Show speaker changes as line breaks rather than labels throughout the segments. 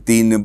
3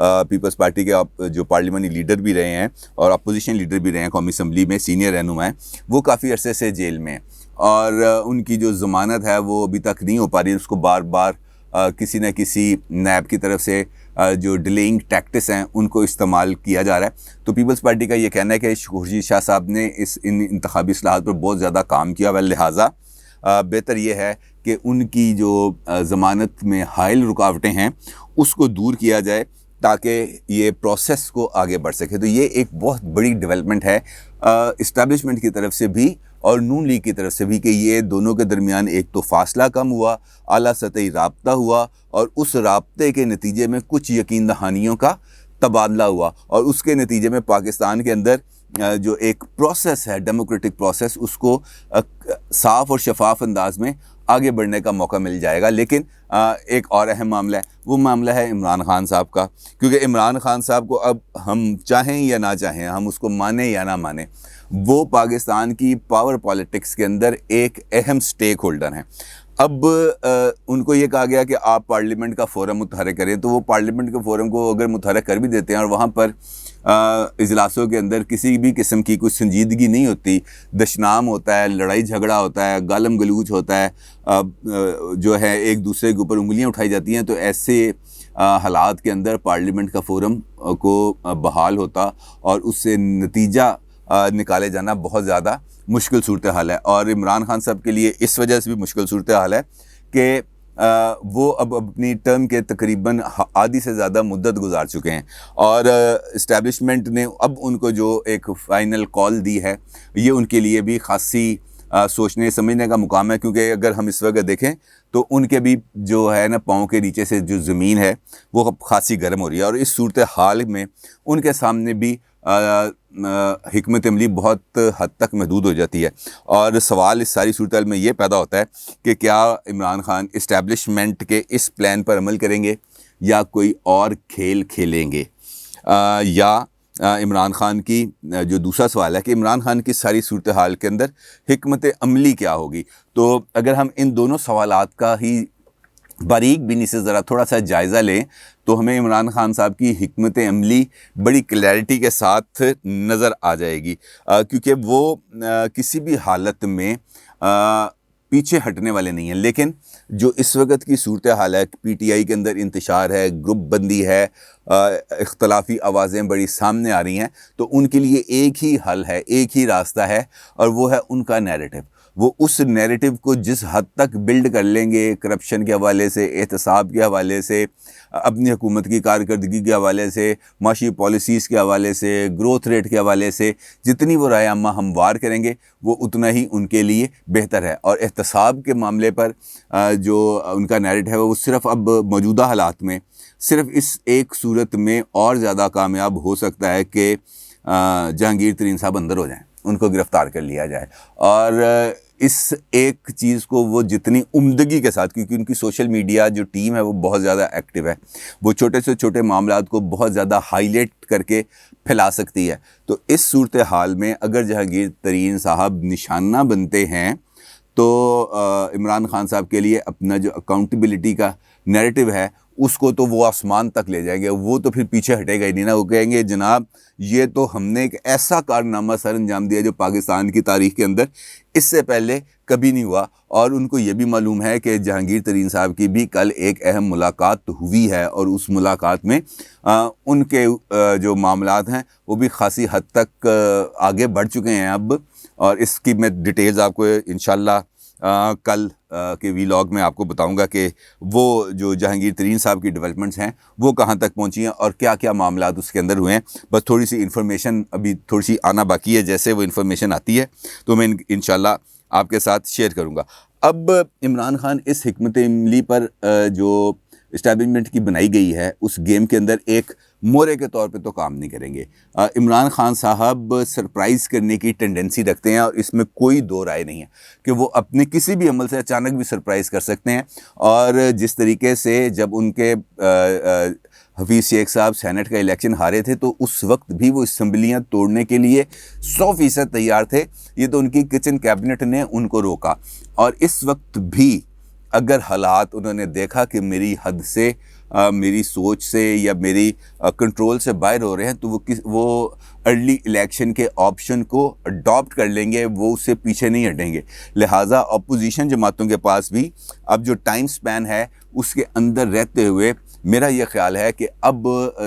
Peoples party کے آپ جو پارلیمانی لیڈر بھی رہے ہیں اور اپوزیشن لیڈر بھی رہے ہیں قومی اسمبلی میں، سینئر رہنما ہیں، وہ کافی عرصے سے جیل میں ہیں اور ان کی جو ضمانت ہے وہ ابھی تک نہیں ہو پا رہی. اس کو بار بار کسی نہ کسی نیب کی طرف سے جو ڈیلیئنگ ٹیکٹس ہیں ان کو استعمال کیا جا رہا ہے. تو پیپلز پارٹی کا یہ کہنا ہے کہ خورشید شاہ صاحب نے ان انتخابی اصلاحات پر بہت زیادہ کام کیا ہوا، لہٰذا بہتر یہ ہے کہ ان کی جو ضمانت میں حائل رکاوٹیں ہیں اس کو دور کیا جائے تاکہ یہ پروسیس کو آگے بڑھ سکے. تو یہ ایک بہت بڑی ڈیولپمنٹ ہے اسٹیبلشمنٹ کی طرف سے بھی اور نون لیگ کی طرف سے بھی کہ یہ دونوں کے درمیان ایک تو فاصلہ کم ہوا، اعلیٰ سطحی رابطہ ہوا اور اس رابطے کے نتیجے میں کچھ یقین دہانیوں کا تبادلہ ہوا اور اس کے نتیجے میں پاکستان کے اندر جو ایک پروسیس ہے ڈیموکریٹک پروسیس اس کو صاف اور شفاف انداز میں آگے بڑھنے کا موقع مل جائے گا. لیکن ایک اور اہم معاملہ ہے، وہ معاملہ ہے عمران خان صاحب کا، کیونکہ عمران خان صاحب کو اب ہم چاہیں یا نہ چاہیں، ہم اس کو مانیں یا نہ مانیں، وہ پاکستان کی پاور پالیٹکس کے اندر ایک اہم سٹیک ہولڈر ہیں. اب ان کو یہ کہا گیا کہ آپ پارلیمنٹ کا فورم متحرک کریں، تو وہ پارلیمنٹ کے فورم کو اگر متحرک کر بھی دیتے ہیں اور وہاں پر اجلاسوں کے اندر کسی بھی قسم کی کوئی سنجیدگی نہیں ہوتی، دشنام ہوتا ہے، لڑائی جھگڑا ہوتا ہے، گالم گلوچ ہوتا ہے، جو ہے ایک دوسرے کے اوپر انگلیاں اٹھائی جاتی ہیں، تو ایسے حالات کے اندر پارلیمنٹ کا فورم کو بحال ہوتا اور اس سے نتیجہ نکالے جانا بہت زیادہ مشکل صورتحال ہے. اور عمران خان صاحب کے لیے اس وجہ سے بھی مشکل صورتحال ہے کہ وہ اب اپنی ٹرم کے تقریباً آدھی سے زیادہ مدت گزار چکے ہیں اور اسٹیبلشمنٹ نے اب ان کو جو ایک فائنل کال دی ہے یہ ان کے لیے بھی خاصی سوچنے سمجھنے کا مقام ہے. کیونکہ اگر ہم اس وقت دیکھیں تو ان کے بھی جو ہے نا پاؤں کے نیچے سے جو زمین ہے وہ خاصی گرم ہو رہی ہے اور اس صورتحال میں ان کے سامنے بھی حکمت عملی بہت حد تک محدود ہو جاتی ہے. اور سوال اس ساری صورتحال میں یہ پیدا ہوتا ہے کہ کیا عمران خان اسٹیبلشمنٹ کے اس پلان پر عمل کریں گے یا کوئی اور کھیل کھیلیں گے، یا عمران خان کی جو دوسرا سوال ہے کہ عمران خان کی ساری صورتحال کے اندر حکمت عملی کیا ہوگی. تو اگر ہم ان دونوں سوالات کا ہی باریک بینی سے ذرا تھوڑا سا جائزہ لیں تو ہمیں عمران خان صاحب کی حکمت عملی بڑی کلیئرٹی کے ساتھ نظر آ جائے گی، کیونکہ وہ کسی بھی حالت میں پیچھے ہٹنے والے نہیں ہیں. لیکن جو اس وقت کی صورتحال ہے، پی ٹی آئی کے اندر انتشار ہے، گروپ بندی ہے، اختلافی آوازیں بڑی سامنے آ رہی ہیں، تو ان کے لیے ایک ہی حل ہے، ایک ہی راستہ ہے اور وہ ہے ان کا نیریٹو. وہ اس نیریٹو کو جس حد تک بلڈ کر لیں گے کرپشن کے حوالے سے، احتساب کے حوالے سے، اپنی حکومت کی کارکردگی کے حوالے سے، معاشی پالیسیز کے حوالے سے، گروتھ ریٹ کے حوالے سے، جتنی وہ رائے عامہ ہموار کریں گے وہ اتنا ہی ان کے لیے بہتر ہے. اور احتساب کے معاملے پر جو ان کا نیریٹو ہے وہ صرف اب موجودہ حالات میں صرف اس ایک صورت میں اور زیادہ کامیاب ہو سکتا ہے کہ جہانگیر ترین صاحب اندر ہو جائیں، ان کو گرفتار کر لیا جائے. اور اس ایک چیز کو وہ جتنی عمدگی کے ساتھ، کیونکہ ان کی سوشل میڈیا جو ٹیم ہے وہ بہت زیادہ ایکٹیو ہے، وہ چھوٹے سے چھوٹے معاملات کو بہت زیادہ ہائی لائٹ کر کے پھیلا سکتی ہے. تو اس صورتحال میں اگر جہانگیر ترین صاحب نشانہ بنتے ہیں تو عمران خان صاحب کے لیے اپنا جو اکاؤنٹیبلٹی کا نیریٹو ہے اس کو تو وہ آسمان تک لے جائیں گے. وہ تو پھر پیچھے ہٹے گا ہی نہیں نا. وہ کہیں گے جناب یہ تو ہم نے ایک ایسا کارنامہ سر انجام دیا جو پاکستان کی تاریخ کے اندر اس سے پہلے کبھی نہیں ہوا. اور ان کو یہ بھی معلوم ہے کہ جہانگیر ترین صاحب کی بھی کل ایک اہم ملاقات ہوئی ہے اور اس ملاقات میں ان کے جو معاملات ہیں وہ بھی خاصی حد تک آگے بڑھ چکے ہیں اب. اور اس کی میں ڈیٹیلز آپ کو انشاءاللہ کل کے ویلاگ میں آپ کو بتاؤں گا کہ وہ جو جہانگیر ترین صاحب کی ڈیولپمنٹس ہیں وہ کہاں تک پہنچی ہیں اور کیا کیا معاملات اس کے اندر ہوئے ہیں. بس تھوڑی سی انفارمیشن ابھی تھوڑی سی آنا باقی ہے، جیسے وہ انفارمیشن آتی ہے تو میں انشاءاللہ آپ کے ساتھ شیئر کروں گا. اب عمران خان اس حکمت عملی پر جو اسٹیبلشمنٹ کی بنائی گئی ہے اس گیم کے اندر ایک مورے کے طور پہ تو کام نہیں کریں گے. عمران خان صاحب سرپرائز کرنے کی ٹینڈنسی رکھتے ہیں اور اس میں کوئی دو رائے نہیں ہے کہ وہ اپنے کسی بھی عمل سے اچانک بھی سرپرائز کر سکتے ہیں. اور جس طریقے سے جب ان کے حفیظ شیخ صاحب سینٹ کا الیکشن ہارے تھے تو اس وقت بھی وہ اسمبلیاں توڑنے کے لیے 100% تیار تھے. یہ تو ان کی کچن کیبنٹ نے ان کو روکا. اور اس وقت بھی اگر حالات انہوں نے دیکھا کہ میری حد سے میری سوچ سے یا میری کنٹرول سے باہر ہو رہے ہیں تو وہ ارلی الیکشن کے آپشن کو اڈاپٹ کر لیں گے، وہ اس سے پیچھے نہیں ہٹیں گے۔ لہٰذا اپوزیشن جماعتوں کے پاس بھی اب جو ٹائم سپین ہے اس کے اندر رہتے ہوئے میرا یہ خیال ہے کہ اب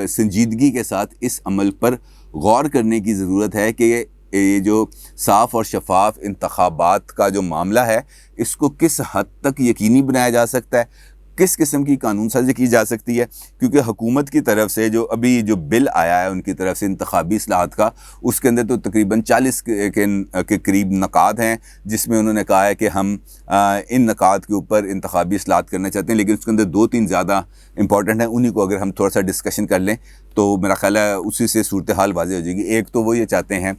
سنجیدگی کے ساتھ اس عمل پر غور کرنے کی ضرورت ہے کہ یہ جو صاف اور شفاف انتخابات کا جو معاملہ ہے اس کو کس حد تک یقینی بنایا جا سکتا ہے، کس قسم کی قانون سازی کی جا سکتی ہے، کیونکہ حکومت کی طرف سے جو ابھی جو بل آیا ہے ان کی طرف سے انتخابی اصلاحات کا، اس کے اندر تو تقریباً 40 کے قریب نکات ہیں جس میں انہوں نے کہا ہے کہ ہم ان نکات کے اوپر انتخابی اصلاحات کرنا چاہتے ہیں، لیکن اس کے اندر 2-3 زیادہ امپورٹنٹ ہیں، انہی کو اگر ہم تھوڑا سا ڈسکشن کر لیں تو میرا خیال ہے اسی سے صورتحال واضح ہو جائے گی۔ ایک تو وہ یہ چاہتے ہیں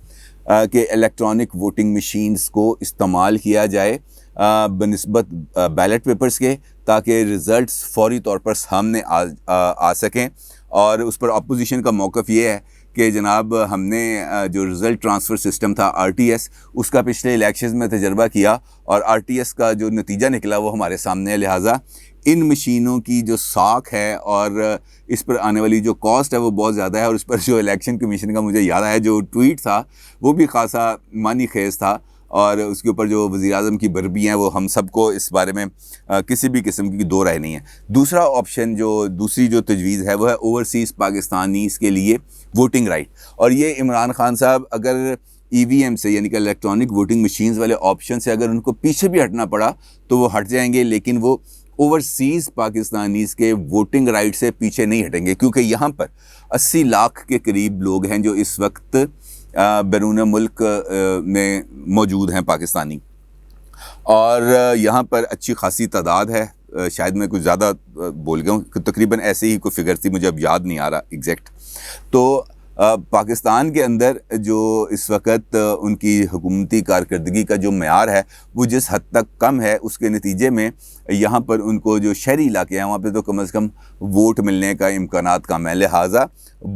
کہ الیکٹرانک ووٹنگ مشینز کو استعمال کیا جائے بنسبت بیلٹ پیپرز کے، تاکہ رزلٹس فوری طور پر سامنے آ سکیں، اور اس پر اپوزیشن کا موقف یہ ہے کہ جناب ہم نے جو رزلٹ ٹرانسفر سسٹم تھا RTS، اس کا پچھلے الیکشنز میں تجربہ کیا اور RTS کا جو نتیجہ نکلا وہ ہمارے سامنے ہے، لہٰذا ان مشینوں کی جو ساکھ ہے اور اس پر آنے والی جو کاسٹ ہے وہ بہت زیادہ ہے، اور اس پر جو الیکشن کمیشن کا مجھے یاد آیا جو ٹویٹ تھا وہ بھی خاصا معنی خیز تھا، اور اس کے اوپر جو وزیر اعظم کی بربی ہیں وہ ہم سب کو اس بارے میں کسی بھی قسم کی دو رائے نہیں ہے۔ دوسرا آپشن دوسری جو تجویز ہے وہ ہے اوورسیز پاکستانیز کے لیے ووٹنگ رائٹ، اور یہ عمران خان صاحب اگر EVM سے یعنی کہ الیکٹرانک ووٹنگ مشینز والے آپشن سے اگر ان کو پیچھے بھی ہٹنا پڑا تو وہ ہٹ جائیں گے، لیکن وہ اوورسیز پاکستانیز کے ووٹنگ رائٹ سے پیچھے نہیں ہٹیں گے، کیونکہ یہاں پر 80 لاکھ کے قریب لوگ ہیں جو اس وقت بیرون ملک میں موجود ہیں پاکستانی، اور یہاں پر اچھی خاصی تعداد ہے، شاید میں کچھ زیادہ بول گیا ہوں، تقریباً ایسے ہی کوئی فگر تھی، مجھے اب یاد نہیں آ رہا ایگزیکٹ۔ تو پاکستان کے اندر جو اس وقت ان کی حکومتی کارکردگی کا جو معیار ہے وہ جس حد تک کم ہے، اس کے نتیجے میں یہاں پر ان کو جو شہری علاقے ہیں وہاں پہ تو کم از کم ووٹ ملنے کا امکانات کم ہے، لہٰذا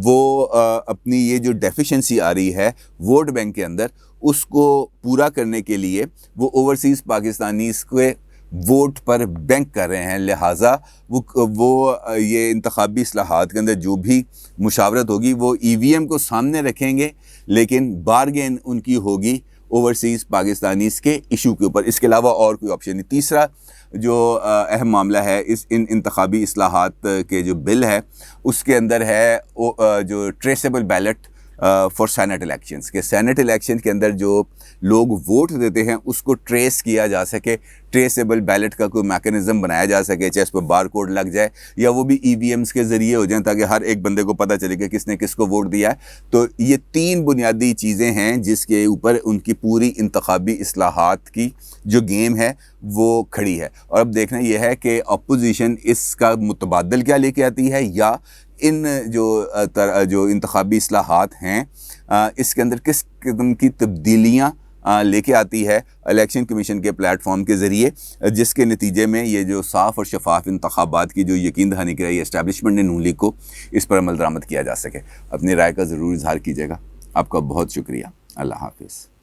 وہ اپنی یہ جو ڈیفیشنسی آ رہی ہے ووٹ بینک کے اندر اس کو پورا کرنے کے لیے وہ اوورسیز پاکستانیز کے ووٹ پر بینک کر رہے ہیں، لہٰذا وہ یہ انتخابی اصلاحات کے اندر جو بھی مشاورت ہوگی وہ EVM کو سامنے رکھیں گے، لیکن بارگین ان کی ہوگی اوورسیز پاکستانیز کے ایشو کے اوپر، اس کے علاوہ اور کوئی آپشن نہیں۔ تیسرا جو اہم معاملہ ہے ان انتخابی اصلاحات کے جو بل ہے اس کے اندر ہے جو ٹریسیبل بیلٹ فار سینٹ الیکشنز، کہ سینٹ الیکشن کے اندر جو لوگ ووٹ دیتے ہیں اس کو ٹریس کیا جا سکے، ٹریسیبل بیلٹ کا کوئی میکنزم بنایا جا سکے، چاہے اس پہ بار کوڈ لگ جائے یا وہ بھی EVMs کے ذریعے ہو جائیں تاکہ ہر ایک بندے کو پتہ چلے کہ کس نے کس کو ووٹ دیا ہے۔ تو یہ 3 بنیادی چیزیں ہیں جس کے اوپر ان کی پوری انتخابی اصلاحات کی جو گیم ہے وہ کھڑی ہے، اور اب دیکھنا یہ ہے کہ اپوزیشن اس کا متبادل کیا لے کے آتی ہے، یا ان جو انتخابی اصلاحات ہیں اس کے اندر کس قسم کی تبدیلیاں لے کے آتی ہے الیکشن کمیشن کے پلیٹ فارم کے ذریعے، جس کے نتیجے میں یہ جو صاف اور شفاف انتخابات کی جو یقین دہانی کرائی ہے اسٹیبلشمنٹ نے نون لیگ کو، اس پر عمل درآمد کیا جا سکے۔ اپنی رائے کا ضرور اظہار کیجیے گا۔ آپ کا بہت شکریہ۔ اللہ حافظ۔